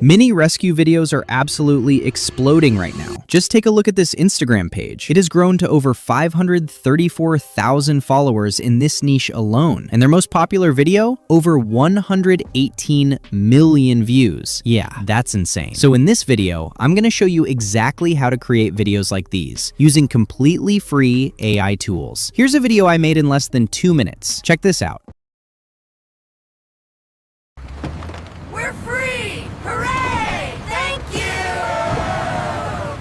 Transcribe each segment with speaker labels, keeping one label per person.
Speaker 1: Mini rescue videos are absolutely exploding right now. Just take a look at this Instagram page. It has grown to over 534,000 followers in this niche alone. And their most popular video? Over 118 million views. Yeah, that's insane. So in this video, I'm gonna show you exactly how to create videos like these, using completely free AI tools. Here's a video I made in less than 2 minutes. Check this out.
Speaker 2: We're free! Hooray! Thank you!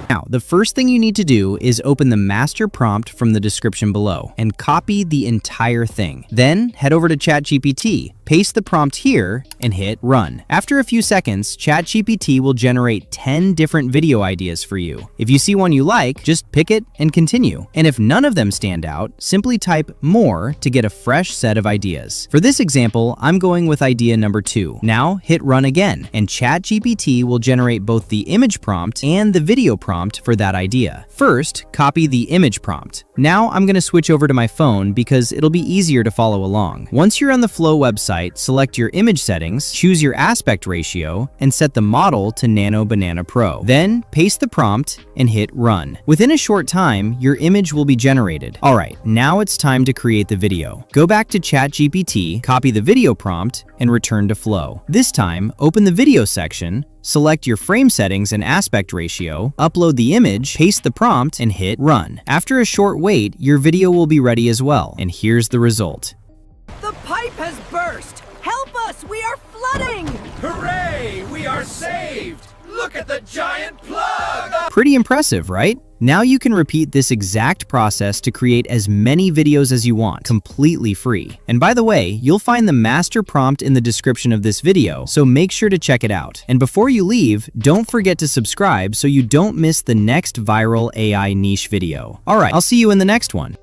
Speaker 1: Now, the first thing you need to do is open the master prompt from the description below and copy the entire thing. Then head over to ChatGPT, paste the prompt here, and hit run. After a few seconds, ChatGPT will generate 10 different video ideas for you. If you see one you like, just pick it and continue. And if none of them stand out, simply type more to get a fresh set of ideas. For this example, I'm going with idea number 2. Now hit run again, and ChatGPT will generate both the image prompt and the video prompt for that idea. First, copy the image prompt. Now I'm going to switch over to my phone because it'll be easier to follow along. Once you're on the Flow website, select your image settings, choose your aspect ratio, and set the model to Nano Banana Pro. Then paste the prompt and hit run. Within a short time, your image will be generated. All right, now it's time to create the video. Go back to ChatGPT, copy the video prompt, and return to Flow. This time, open the video section, select your frame settings and aspect ratio, upload the image, paste the prompt, and hit run. After a short wait, your video will be ready as well. And here's the result.
Speaker 2: The pipe has burst! Help us! We are flooding!
Speaker 3: Hooray! We are saved! Look at the giant plug!
Speaker 1: Pretty impressive, right? Now you can repeat this exact process to create as many videos as you want, completely free. And by the way, you'll find the master prompt in the description of this video, so make sure to check it out. And before you leave, don't forget to subscribe so you don't miss the next viral AI niche video. All right, I'll see you in the next one.